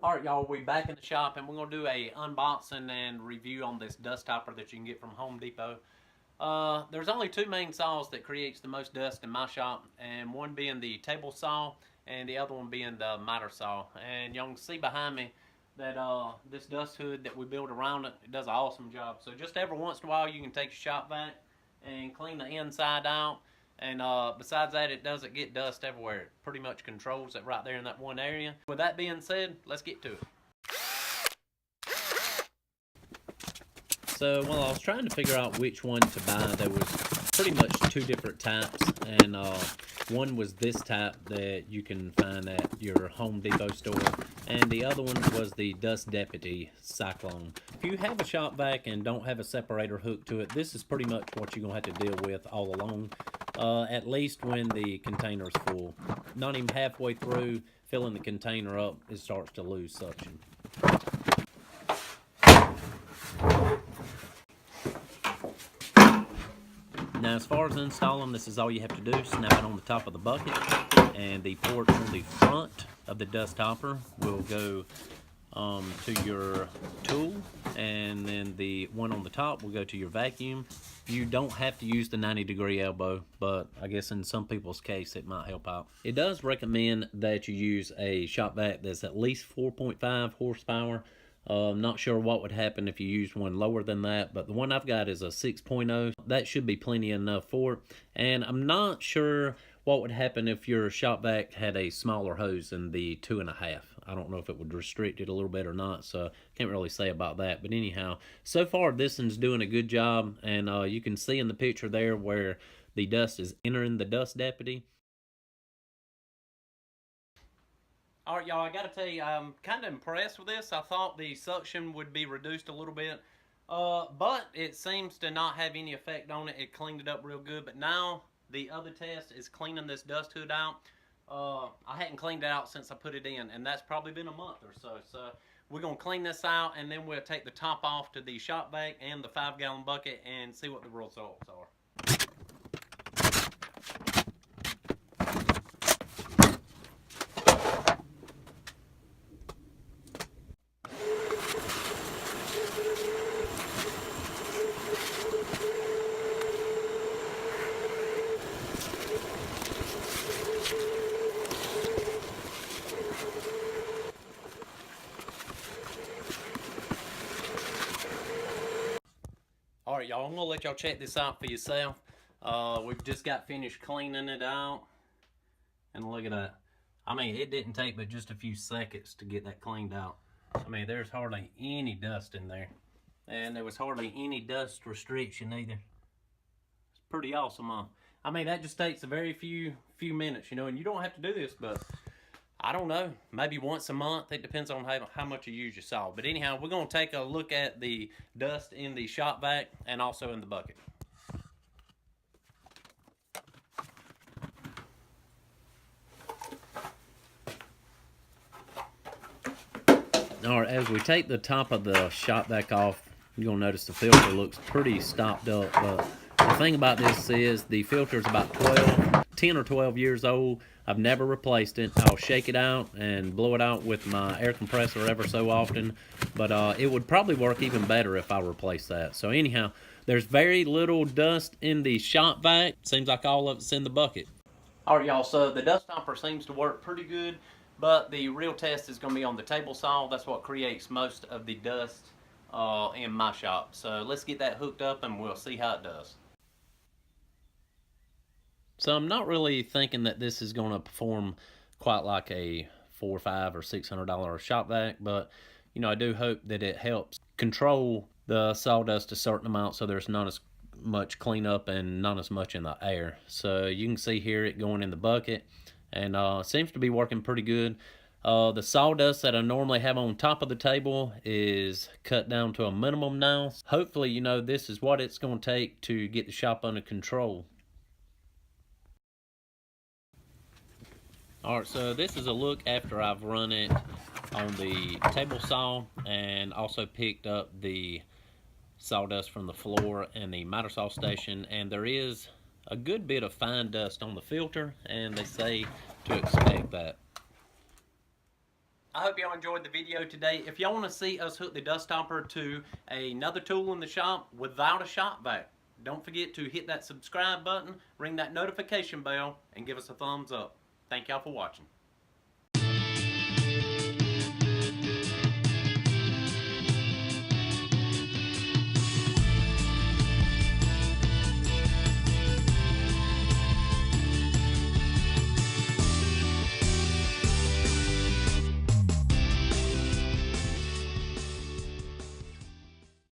Alright y'all, we back in the shop and we're going to do a unboxing and review on this dust topper that you can get from Home Depot. There's only two main saws that creates the most dust in my shop, and one being the table saw and the other one being the miter saw. And y'all can see behind me that this dust hood that we build around it, it does an awesome job. So just every once in a while you can take your shop vac and clean the inside out. And besides that, it doesn't get dust everywhere. It pretty much controls it right there in that one area. With that being said, let's get to it. So while I was trying to figure out which one to buy, there was pretty much two different types. And one was this type that you can find at your Home Depot store. And the other one was the Dust Deputy Cyclone. If you have a shop vac and don't have a separator hooked to it, this is pretty much what you're going to have to deal with all along. At least when the container's full. Not even halfway through filling the container up, it starts to lose suction. Now, as far as installing, this is all you have to do. Snap it on the top of the bucket, and the port on the front of the dust hopper will go to your tool, and then the one on the top will go to your vacuum. You don't have to use the 90-degree elbow, but I guess in some people's case it might help out. It does recommend that you use a shop vac that's at least 4.5 horsepower. I'm not sure what would happen if you used one lower than that, but the one I've got is a 6.0. That should be plenty enough for it. And I'm not sure what would happen if your shop vac had a smaller hose than the 2.5. I don't know if it would restrict it a little bit or not, so can't really say about that. But anyhow, so far this one's doing a good job, and you can see in the picture there where the dust is entering the Dust Deputy. Alright y'all, I gotta tell you, I'm kind of impressed with this. I thought the suction would be reduced a little bit, but it seems to not have any effect on it. It cleaned it up real good, but now the other test is cleaning this dust hood out. I hadn't cleaned it out since I put it in, and that's probably been a month or so. So we're going to clean this out, and then we'll take the top off to the shop vac and the 5-gallon bucket and see what the results are. Alright y'all, I'm going to let y'all check this out for yourself. We've just got finished cleaning it out. And look at that. I mean, it didn't take but just a few seconds to get that cleaned out. I mean, there's hardly any dust in there. And there was hardly any dust restriction either. It's pretty awesome, huh? I mean, that just takes a very few minutes, you know, and you don't have to do this, but I don't know, maybe once a month. It depends on how much you use your saw. But anyhow, we're going to take a look at the dust in the shop vac and also in the bucket. Alright, as we take the top of the shop vac off, you're going to notice the filter looks pretty stopped up. But the thing about this is the filter is about 10 or 12 years old. I've never replaced it. I'll shake it out and blow it out with my air compressor ever so often, but it would probably work even better if I replaced that. So anyhow, there's very little dust in the shop vac. Seems like all of it's in the bucket. Alright y'all, so the dust topper seems to work pretty good, but the real test is going to be on the table saw. That's what creates most of the dust in my shop. So let's get that hooked up and we'll see how it does. So I'm not really thinking that this is going to perform quite like a $400, $500, or $600 shop vac, but you know, I do hope that it helps control the sawdust a certain amount so there's not as much cleanup and not as much in the air. So you can see here it going in the bucket, and it seems to be working pretty good. The sawdust that I normally have on top of the table is cut down to a minimum now. Hopefully, you know, this is what it's going to take to get the shop under control. Alright, so this is a look after I've run it on the table saw and also picked up the sawdust from the floor and the miter saw station, and there is a good bit of fine dust on the filter, and they say to expect that. I hope y'all enjoyed the video today. If y'all want to see us hook the dust stopper to another tool in the shop without a shop vac, don't forget to hit that subscribe button, ring that notification bell, and give us a thumbs up. Thank y'all for watching.